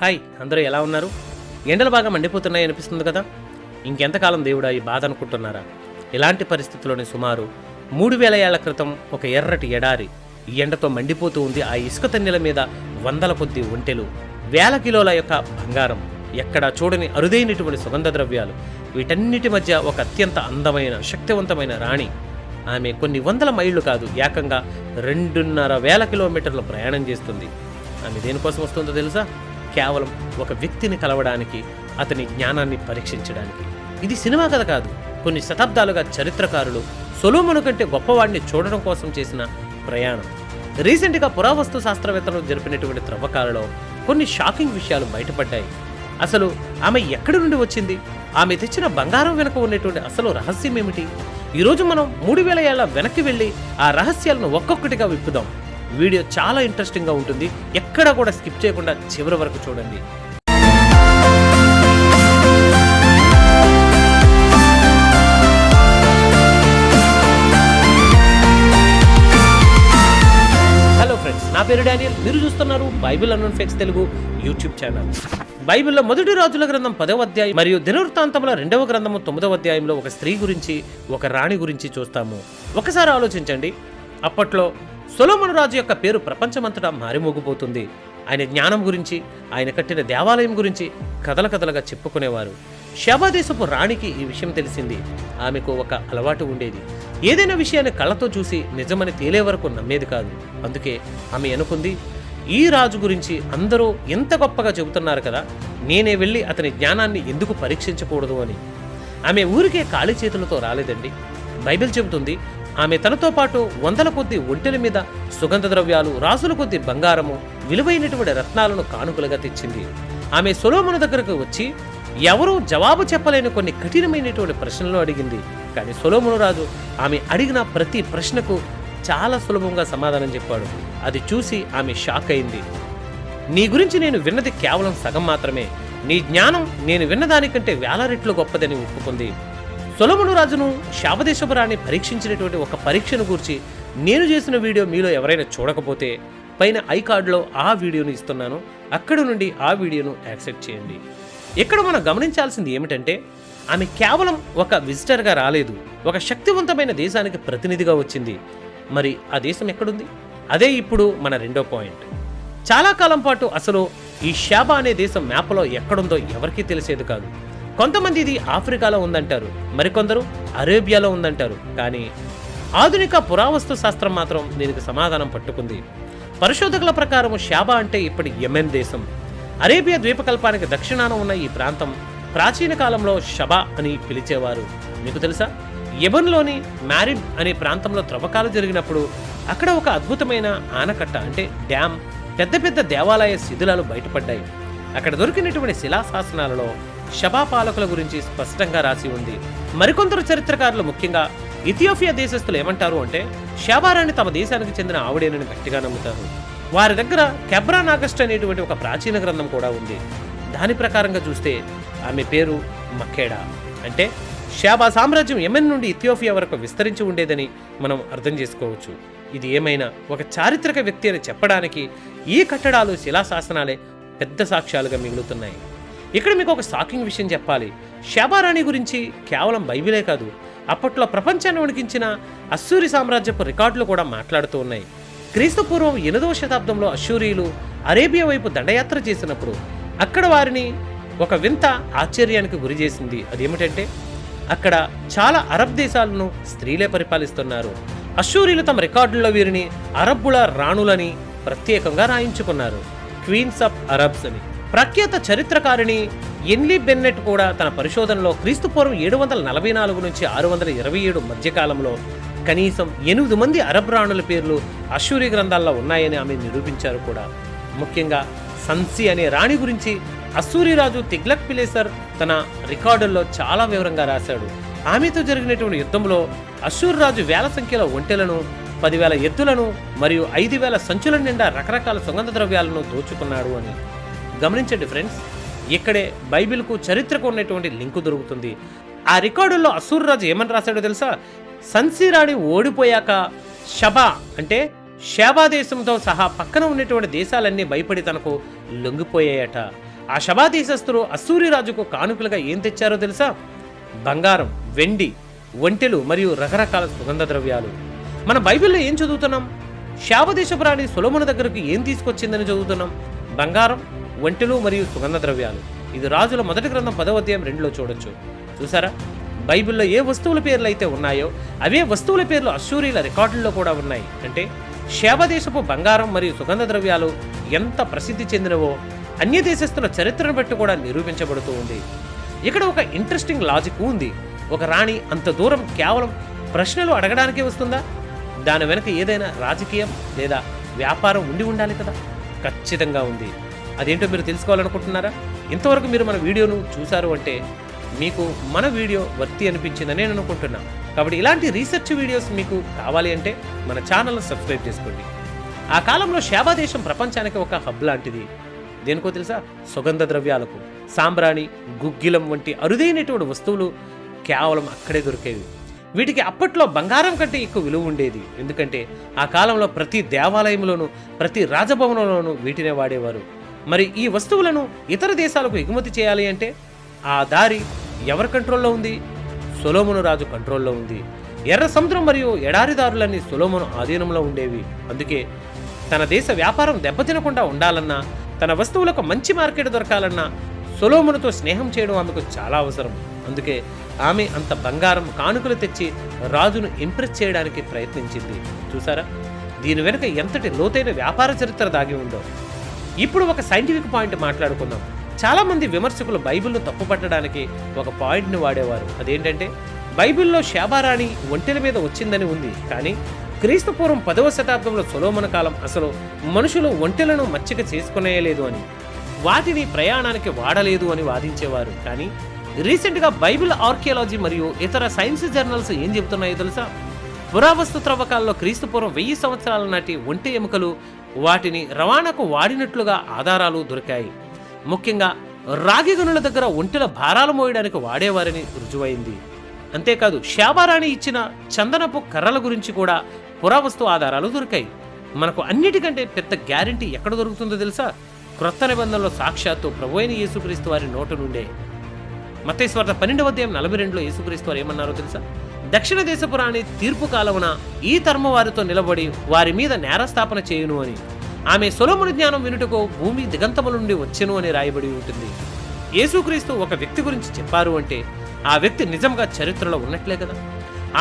Hi, అందరూ ఎలా ఉన్నారు? ఎండలు బాగా మండిపోతున్నాయి అనిపిస్తుంది కదా. ఇంకెంతకాలం దేవుడా ఈ బాధ అనుకుంటున్నారా? ఇలాంటి పరిస్థితుల్లోనే సుమారు 3000 ఏళ్ల క్రితం ఒక ఎర్రటి ఎడారి ఈ ఎండతో మండిపోతూ ఉంది. ఆ ఇసుక తన్నెల మీద వందల కొద్ది ఒంటెలు, వేల కిలోల యొక్క బంగారం, ఎక్కడా చూడని అరుదైనటువంటి సుగంధ ద్రవ్యాలు, వీటన్నిటి మధ్య ఒక అత్యంత అందమైన శక్తివంతమైన రాణి. ఆమె కొన్ని వందల మైళ్ళు కాదు, ఏకంగా 2,500 కిలోమీటర్ల ప్రయాణం చేస్తుంది. ఆమె దేనికోసం వస్తుందో తెలుసా? కేవలం ఒక వ్యక్తిని కలవడానికి, అతని జ్ఞానాన్ని పరీక్షించడానికి. ఇది సినిమా కథ కాదు. కొన్ని శతాబ్దాలుగా చరిత్రకారులు సొలొమోను కంటే గొప్పవాడిని చూడడం కోసం చేసిన ప్రయాణం. రీసెంట్గా పురావస్తు శాస్త్రవేత్తలు జరిపినటువంటి త్రవ్వకాలలో కొన్ని షాకింగ్ విషయాలు బయటపడ్డాయి. అసలు ఆమె ఎక్కడి నుండి వచ్చింది? ఆమె తెచ్చిన బంగారం వెనుక ఉన్నటువంటి అసలు రహస్యం ఏమిటి? ఈరోజు మనం 3000 ఏళ్ల వెనక్కి వెళ్ళి ఆ రహస్యాలను ఒక్కొక్కటిగా విప్పుదాం. వీడియో చాలా ఇంట్రెస్టింగ్గా ఉంటుంది. ఎక్కడా కూడా స్కిప్ చేయకుండా చివరి వరకు చూడండి. హలో ఫ్రెండ్స్, నా పేరు డానియల్. మీరు చూస్తున్నారు Bible unknown fakes Telugu YouTube channel. బైబిల్లో మొదటి రాజుల గ్రంథం 10వ అధ్యాయం మరియు దినవృత్తాంతముల 2వ గ్రంథము 9వ అధ్యాయంలో ఒక స్త్రీ గురించి, ఒక రాణి గురించి చూస్తాము. ఒకసారి ఆలోచించండి. అప్పట్లో సొలొమోను రాజు యొక్క పేరు ప్రపంచమంతటా మారిమోగిపోతుంది. ఆయన జ్ఞానం గురించి, ఆయన కట్టిన దేవాలయం గురించి కథలుగా చెప్పుకునేవారు. షెబా దేశపు రాణికి ఈ విషయం తెలిసింది. ఆమెకు ఒక అలవాటు ఉండేది. ఏదైనా విషయాన్ని కళ్ళతో చూసి నిజమని తేలే వరకు నమ్మేది కాదు. అందుకే ఆమె అనుకుంది, ఈ రాజు గురించి అందరూ ఎంత గొప్పగా చెబుతున్నారు కదా, నేనే వెళ్ళి అతని జ్ఞానాన్ని ఎందుకు పరీక్షించకూడదు అని. ఆమె ఊరికే ఖాళీ చేతులతో రాలేదండి. బైబిల్ చెబుతుంది, ఆమె తనతో పాటు వందల కొద్ది ఒంటెల మీద సుగంధ ద్రవ్యాలు, రాసుల కొద్ది బంగారము, విలువైనటువంటి రత్నాలను కానుకలుగా తెచ్చింది. ఆమె సొలొమోను దగ్గరకు వచ్చి ఎవరూ జవాబు చెప్పలేని కొన్ని కఠినమైనటువంటి ప్రశ్నలు అడిగింది. కానీ సొలొమోను రాజు ఆమె అడిగిన ప్రతి ప్రశ్నకు చాలా సులభంగా సమాధానం చెప్పాడు. అది చూసి ఆమె షాక్ అయింది. నీ గురించి నేను విన్నది కేవలం సగం మాత్రమే. నీ జ్ఞానం నేను విన్నదానికంటే వేల రెట్లు గొప్పదని ఒప్పుకుంది. సొలొమోను రాజును శాపదేశపు రాణి పరీక్షించినటువంటి ఒక పరీక్షను గూర్చి నేను చేసిన వీడియో మీలో ఎవరైనా చూడకపోతే పైన ఐ కార్డులో ఆ వీడియోను ఇస్తున్నాను. అక్కడి నుండి ఆ వీడియోను యాక్సెప్ట్ చేయండి. ఇక్కడ మనం గమనించాల్సింది ఏమిటంటే, ఆమె కేవలం ఒక విజిటర్గా రాలేదు, ఒక శక్తివంతమైన దేశానికి ప్రతినిధిగా వచ్చింది. మరి ఆ దేశం ఎక్కడుంది? అదే ఇప్పుడు మన రెండో పాయింట్. చాలా కాలం పాటు అసలు ఈ షెబా అనే దేశం మ్యాప్లో ఎక్కడుందో ఎవరికీ తెలిసేది కాదు. కొంతమంది ఇది ఆఫ్రికాలో ఉందంటారు, మరికొందరు అరేబియాలో ఉందంటారు. కానీ ఆధునిక పురావస్తు శాస్త్రం మాత్రం దీనికి సమాధానం పట్టుకుంది. పరిశోధకుల ప్రకారం షెబా అంటే ఇప్పటి యెమెన్ దేశం. అరేబియా ద్వీపకల్పానికి దక్షిణాన ఉన్న ఈ ప్రాంతం ప్రాచీన కాలంలో షబా అని పిలిచేవారు. మీకు తెలుసా? యెమెన్లోని మారిబ్ అనే ప్రాంతంలో త్రవ్వకాలు జరిగినప్పుడు అక్కడ ఒక అద్భుతమైన ఆనకట్ట అంటే డ్యామ్, పెద్ద పెద్ద దేవాలయ శిథిలాలు బయటపడ్డాయి. అక్కడ దొరికినటువంటి శిలాశాసనాలలో షెబా పాలకుల గురించి స్పష్టంగా రాసి ఉంది. మరికొందరు చరిత్రకారులు, ముఖ్యంగా ఇథియోపియా దేశస్థులు ఏమంటారు అంటే, షెబా రాణి తమ దేశానికి చెందిన ఆవిడేనని గట్టిగా నమ్ముతారు. వారి దగ్గర కెబ్రాన్ ఆగస్ట్ అనేటువంటి ఒక ప్రాచీన గ్రంథం కూడా ఉంది. దాని ప్రకారంగా చూస్తే ఆమె పేరు మక్కేడా. అంటే షెబా సామ్రాజ్యం యెమెన్ నుండి ఇథియోపియా వరకు విస్తరించి ఉండేదని మనం అర్థం చేసుకోవచ్చు. ఇది ఏమైనా ఒక చారిత్రక వ్యక్తి అని చెప్పడానికి ఈ కట్టడాలు, శిలాశాసనాలే పెద్ద సాక్ష్యాలుగా మిగులుతున్నాయి. ఇక్కడ మీకు ఒక షాకింగ్ విషయం చెప్పాలి. షెబా రాణి గురించి కేవలం బైబిలే కాదు, అప్పట్లో ప్రపంచాన్ని వణికించిన అస్సూరి సామ్రాజ్యపు రికార్డులు కూడా మాట్లాడుతూ ఉన్నాయి. క్రీస్తు పూర్వం 8వ శతాబ్దంలో అశ్షూరీయులు అరేబియా వైపు దండయాత్ర చేసినప్పుడు అక్కడ వారిని ఒక వింత ఆశ్చర్యానికి గురి చేసింది. అదేమిటంటే, అక్కడ చాలా అరబ్ దేశాలను స్త్రీలే పరిపాలిస్తున్నారు. అశ్షూరీయులు తమ రికార్డుల్లో వీరిని అరబ్బుల రాణులని ప్రత్యేకంగా రాయించుకున్నారు, క్వీన్స్ ఆఫ్ అరబ్స్ అని. ప్రఖ్యాత చరిత్రకారిణి ఎన్లీ బెన్నెట్ కూడా తన పరిశోధనలో క్రీస్తుపూర్వం 744 నుంచి 627 మధ్యకాలంలో కనీసం 8 మంది అరబ్ రాణుల పేర్లు అశ్షూరి గ్రంథాల్లో ఉన్నాయని ఆమె నిరూపించారు కూడా. ముఖ్యంగా సన్సి అనే రాణి గురించి అస్సూరి రాజు తిగ్లక్ పిలేసర్ తన రికార్డుల్లో చాలా వివరంగా రాశాడు. ఆమెతో జరిగినటువంటి యుద్ధంలో అశ్షూరు రాజు వేల సంఖ్యలో ఒంటెలను, 10,000 ఎద్దులను మరియు 5,000 సంచుల నిండా రకరకాల సుగంధ ద్రవ్యాలను దోచుకున్నాడు అని. గమనించండి ఫ్రెండ్స్, ఇక్కడే బైబిల్కు చరిత్రకు ఉన్నటువంటి లింకు దొరుకుతుంది. ఆ రికార్డుల్లో అస్సూరు రాజు ఏమని రాశాడో తెలుసా? సన్సి రాణి ఓడిపోయాక షబా అంటే షెబా దేశంతో సహా పక్కన ఉన్నటువంటి దేశాలన్నీ భయపడి తనకు లొంగిపోయాయట. ఆ షబా దేశస్థులు అస్సూరి రాజుకు కానుకలుగా ఏం తెచ్చారో తెలుసా? బంగారం, వెండి, ఒంటెలు మరియు రకరకాల సుగంధ ద్రవ్యాలు. మన బైబిల్లో ఏం చదువుతున్నాం? శాబదేశపు రాణి సొలొమోను దగ్గరకు ఏం తీసుకొచ్చిందని చదువుతున్నాం? బంగారం, ఒంటెలు మరియు సుగంధ ద్రవ్యాలు. ఇది రాజుల మొదటి గ్రంథం 10వ అధ్యాయం 2లో చూడొచ్చు. చూసారా? బైబిల్లో ఏ వస్తువుల పేర్లు అయితే ఉన్నాయో అవే వస్తువుల పేర్లు అస్సూరీల రికార్డుల్లో కూడా ఉన్నాయి. అంటే శాబదేశపు బంగారం మరియు సుగంధ ద్రవ్యాలు ఎంత ప్రసిద్ధి చెందినవో అన్య దేశస్తుల చరిత్రను బట్టి కూడా నిరూపించబడుతూ ఉంది. ఇక్కడ ఒక ఇంట్రెస్టింగ్ లాజిక్ ఉంది. ఒక రాణి అంత దూరం కేవలం ప్రశ్నలు అడగడానికే వస్తుందా? దాని వెనక ఏదైనా రాజకీయం లేదా వ్యాపారం ఉండి ఉండాలి కదా? ఖచ్చితంగా ఉంది. అదేంటో మీరు తెలుసుకోవాలనుకుంటున్నారా? ఇంతవరకు మీరు మన వీడియోను చూశారు అంటే మీకు మన వీడియో వర్తి అనిపించిందని నేను అనుకుంటున్నాను. కాబట్టి ఇలాంటి రీసెర్చ్ వీడియోస్ మీకు కావాలి అంటే మన ఛానల్ను సబ్స్క్రైబ్ చేసుకోండి. ఆ కాలంలో షాబా దేశం ప్రపంచానికి ఒక హబ్ లాంటిది. దేనికో తెలుసా? సుగంధ ద్రవ్యాలకు. సాంబ్రాణి, గుగ్గిలం వంటి అరుదైనటువంటి వస్తువులు కేవలం అక్కడే దొరికేవి. వీటికి అప్పట్లో బంగారం కంటే ఎక్కువ విలువ ఉండేది. ఎందుకంటే ఆ కాలంలో ప్రతి దేవాలయంలోనూ ప్రతి రాజభవనంలోనూ వీటినే వాడేవారు. మరి ఈ వస్తువులను ఇతర దేశాలకు ఎగుమతి చేయాలి అంటే ఆ దారి ఎవరి కంట్రోల్లో ఉంది? సొలొమోను రాజు కంట్రోల్లో ఉంది. ఎర్ర సముద్రం మరియు ఎడారిదారులన్నీ సొలొమోను ఆధీనంలో ఉండేవి. అందుకే తన దేశ వ్యాపారం దెబ్బతినకుండా ఉండాలన్నా, తన వస్తువులకు మంచి మార్కెట్ దొరకాలన్నా సొలొమోనుతో స్నేహం చేయడం ఆమెకు చాలా అవసరం. అందుకే ఆమె అంత బంగారం కానుకలు తెచ్చి రాజును ఇంప్రెస్ చేయడానికి ప్రయత్నించింది. చూసారా? దీని వెనుక ఎంతటి లోతైన వ్యాపార చరిత్ర దాగి ఉందో. ఇప్పుడు ఒక సైంటిఫిక్ పాయింట్ మాట్లాడుకుందాం. చాలామంది విమర్శకులు బైబిల్ను తప్పుపట్టడానికి ఒక పాయింట్ని వాడేవారు. అదేంటంటే బైబిల్లో శాబారాణి ఒంటెల మీద వచ్చిందని ఉంది, కానీ క్రీస్తుపూర్వం 10వ శతాబ్దంలో సొలొమోను కాలం అసలు మనుషులు ఒంటెలను మచ్చిక చేసుకునేయలేదు అని, వాటిని ప్రయాణానికి వాడలేదు అని వాదించేవారు. కానీ రీసెంట్గా బైబిల్ ఆర్కియాలజీ మరియు ఇతర సైన్స్ జర్నల్స్ ఏం చెబుతున్నాయో తెలుసా? పురావస్తు త్రవ్వకాల్లో క్రీస్తుపూర్వం 1000 సంవత్సరాల నాటి ఒంటె ఎముకలు, వాటిని రవాణాకు వాడినట్లుగా ఆధారాలు దొరికాయి. ముఖ్యంగా రాగి గనుల దగ్గర ఒంటెల భారాలు మోయడానికి వాడేవారని రుజువైంది. అంతేకాదు శాబారాణి ఇచ్చిన చందనపు కర్రల గురించి కూడా పురావస్తు ఆధారాలు దొరికాయి. మనకు అన్నిటికంటే పెద్ద గ్యారంటీ ఎక్కడ దొరుకుతుందో తెలుసా? క్రొత్త నిబంధనలో సాక్షాత్తు ప్రభువైన యేసుక్రీస్తు వారి నోటు నుండే. మత్తయి సువార్త 12వ అధ్యాయం 42లో యేసుక్రీస్తు వారు ఏమన్నారో తెలుసా? దక్షిణ దేశపు రాణి తీర్పు కాలమున ఈ తరము వారితో నిలబడి వారి మీద నేరస్థాపన చేయును అని. ఆమె సొలొమోను జ్ఞానం వినుటకు భూమి దిగంతముల నుండి వచ్చెను అని రాయబడి ఉంటుంది. యేసుక్రీస్తు ఒక వ్యక్తి గురించి చెప్పారు అంటే ఆ వ్యక్తి నిజంగా చరిత్రలో ఉన్నట్లే కదా.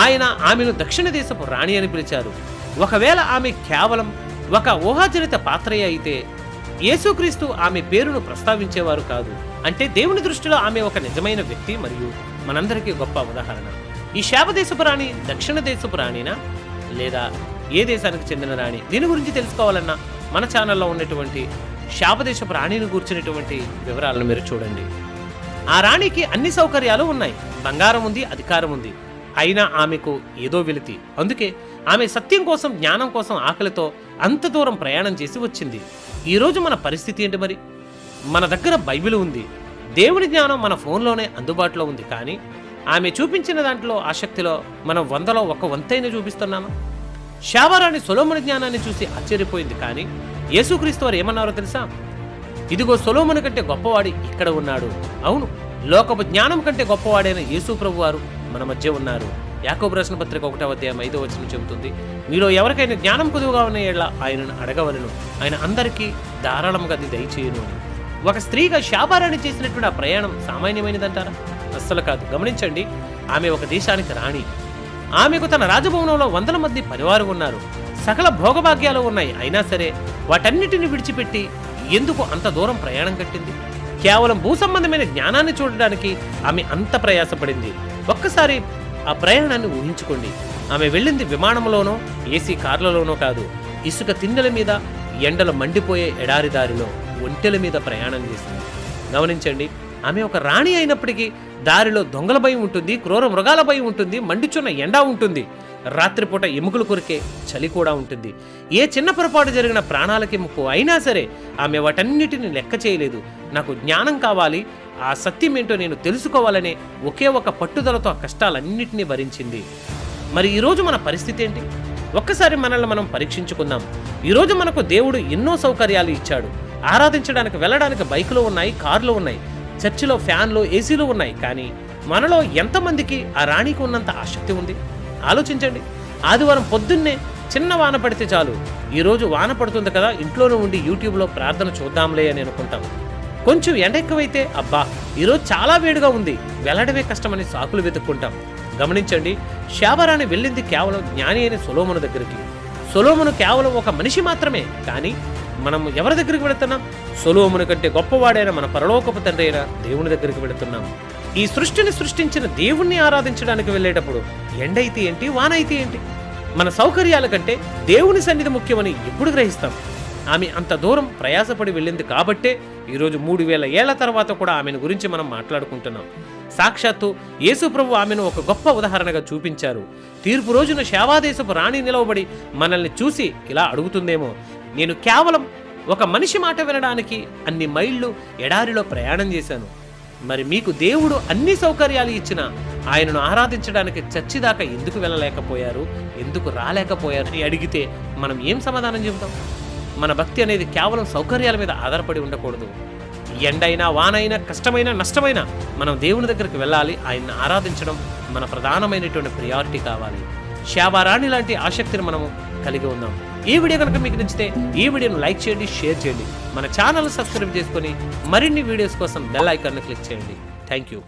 ఆయన ఆమెను దక్షిణ దేశపు రాణి అని పిలిచారు. ఒకవేళ ఆమె కేవలం ఒక ఊహాజనిత పాత్రయే అయితే యేసుక్రీస్తు ఆమె పేరును ప్రస్తావించేవారు కాదు. అంటే దేవుని దృష్టిలో ఆమె ఒక నిజమైన వ్యక్తి మరియు మనందరికీ గొప్ప ఉదాహరణ. ఈ శాబదేశపు రాణి దక్షిణ దేశపు రాణినా లేదా ఏ దేశానికి చెందిన రాణి? దీని గురించి తెలుసుకోవాలన్నా మన ఛానల్లో ఉన్నటువంటి శాబదేశపు రాణిని కూర్చున్నటువంటి వివరాలను మీరు చూడండి. ఆ రాణికి అన్ని సౌకర్యాలు ఉన్నాయి. బంగారం ఉంది, అధికారం ఉంది. అయినా ఆమెకు ఏదో వెలితి. అందుకే ఆమె సత్యం కోసం, జ్ఞానం కోసం ఆకలితో అంత దూరం ప్రయాణం చేసి వచ్చింది. ఈరోజు మన పరిస్థితి ఏంటి మరి? మన దగ్గర బైబిల్ ఉంది, దేవుని జ్ఞానం మన ఫోన్లోనే అందుబాటులో ఉంది. కానీ ఆమె చూపించిన దాంట్లో ఆసక్తిలో మనం 100లో 1 వంతైన చూపిస్తున్నామా? శాబారాణి సొలొమోను జ్ఞానాన్ని చూసి ఆశ్చర్యపోయింది. కానీ యేసుక్రీస్తు వారు ఏమన్నారో తెలుసా? ఇదిగో సొలొమోను కంటే గొప్పవాడు ఇక్కడ ఉన్నాడు. అవును, లోకపు జ్ఞానం కంటే గొప్పవాడైన యేసు ప్రభు వారు మన మధ్య ఉన్నారు. యాకోబు రాసిన పత్రిక 1వ అధ్యాయం 5వ వచనం చెబుతుంది, మీలో ఎవరికైనా జ్ఞానం కొదువుగా ఉన్న యెడల ఆయనను అడగవలెను, ఆయన అందరికీ ధారాళంగా అది దయచేయును అని. ఒక స్త్రీగా శాబారాణి చేసినటువంటి ఆ ప్రయాణం సామాన్యమైనదంటారా? అస్సలు కాదు. గమనించండి, ఆమె ఒక దేశానికి రాణి. ఆమెకు తన రాజభవనంలో 100 మంది పనివారు ఉన్నారు. సకల భోగభాగ్యాలు ఉన్నాయి. అయినా సరే వాటన్నిటిని విడిచిపెట్టి ఎందుకు అంత దూరం ప్రయాణం కట్టింది? కేవలం భూ సంబంధమైన జ్ఞానాన్ని చూడడానికి ఆమె అంత ప్రయాసపడింది. ఒక్కసారి ఆ ప్రయాణాన్ని ఊహించుకోండి. ఆమె వెళ్ళింది విమానంలోనో ఏసీ కార్లలోనో కాదు, ఇసుక తిన్నెల మీద, ఎండలు మండిపోయే ఎడారి దారిలో ఒంటెల మీద ప్రయాణం చేసింది. గమనించండి, ఆమె ఒక రాణి అయినప్పటికీ దారిలో దొంగల భయం ఉంటుంది, క్రూర మృగాల భయం ఉంటుంది, మండుచున్న ఎండ ఉంటుంది, రాత్రిపూట ఎముకలు కొరికే చలి కూడా ఉంటుంది. ఏ చిన్న పొరపాటు జరిగిన ప్రాణాలకి ముప్పు. అయినా సరే ఆమె వాటన్నిటిని లెక్క చేయలేదు. నాకు జ్ఞానం కావాలి, ఆ సత్యం ఏంటో నేను తెలుసుకోవాలనే ఒకే ఒక పట్టుదలతో ఆ కష్టాలన్నింటినీ భరించింది. మరి ఈరోజు మన పరిస్థితి ఏంటి? ఒక్కసారి మనల్ని మనం పరీక్షించుకుందాం. ఈరోజు మనకు దేవుడు ఎన్నో సౌకర్యాలు ఇచ్చాడు. ఆరాధించడానికి వెళ్ళడానికి బైకులు ఉన్నాయి, కార్లు ఉన్నాయి, చర్చిలో ఫ్యాన్లు, ఏసీలు ఉన్నాయి. కానీ మనలో ఎంతమందికి ఆ రాణికి ఉన్నంత ఆసక్తి ఉంది? ఆలోచించండి. ఆదివారం పొద్దున్నే చిన్న వాన పడితే చాలు, ఈరోజు వాన పడుతుంది కదా, ఇంట్లోనే ఉండి యూట్యూబ్లో ప్రార్థన చూద్దాంలే అని అనుకుంటాం. కొంచెం ఎండ ఎక్కువైతే అబ్బా ఈరోజు చాలా వేడిగా ఉంది, వెళ్ళడమే కష్టమని సాకులు వెతుక్కుంటాం. గమనించండి, శాబరాణి వెళ్ళింది కేవలం జ్ఞాని అయిన సొలొమోను దగ్గరికి. సొలొమోను కేవలం ఒక మనిషి మాత్రమే. కానీ మనం ఎవరి దగ్గరికి వెళుతున్నాం? సొలొమోను కంటే గొప్పవాడైన మన పరలోకపు తండ్రి అయిన దేవుని దగ్గరికి వెళుతున్నాం. ఈ సృష్టిని సృష్టించిన దేవుణ్ణి ఆరాధించడానికి వెళ్ళేటప్పుడు ఎండైతే ఏంటి, వాన అయితే ఏంటి? మన సౌకర్యాల కంటే దేవుని సన్నిధి ముఖ్యమని ఎప్పుడు గ్రహిస్తాం? ఆమె అంత దూరం ప్రయాసపడి వెళ్ళింది కాబట్టే ఈరోజు 3000 ఏళ్ల తర్వాత కూడా ఆమెను గురించి మనం మాట్లాడుకుంటున్నాం. సాక్షాత్తు యేసు ప్రభు ఆమెను ఒక గొప్ప ఉదాహరణగా చూపించారు. తీర్పు రోజున శావాదేశపు రాణి నిలవబడి మనల్ని చూసి ఇలా అడుగుతుందేమో, నేను కేవలం ఒక మనిషి మాట వినడానికి అన్ని మైళ్ళు ఎడారిలో ప్రయాణం చేశాను, మరి మీకు దేవుడు అన్ని సౌకర్యాలు ఇచ్చినా ఆయనను ఆరాధించడానికి చర్చిదాకా ఎందుకు వెళ్ళలేకపోయారు, ఎందుకు రాలేకపోయారు అని అడిగితే మనం ఏం సమాధానం చెబుతాం? మన భక్తి అనేది కేవలం సౌకర్యాల మీద ఆధారపడి ఉండకూడదు. ఎండైనా, వానైనా, కష్టమైనా, నష్టమైనా మనం దేవుని దగ్గరికి వెళ్ళాలి. ఆయన్ని ఆరాధించడం మన ప్రధానమైనటువంటి ప్రియారిటీ కావాలి. శాబారాణి లాంటి ఆసక్తిని మనము కలిగి ఉన్నాం. ఈ వీడియో కనుక మీకు నచ్చితే ఈ వీడియోను లైక్ చేయండి, షేర్ చేయండి. మన ఛానల్ సబ్స్క్రైబ్ చేసుకొని మరిన్ని వీడియోస్ కోసం బెల్ ఐకాన్ని క్లిక్ చేయండి. Thank you.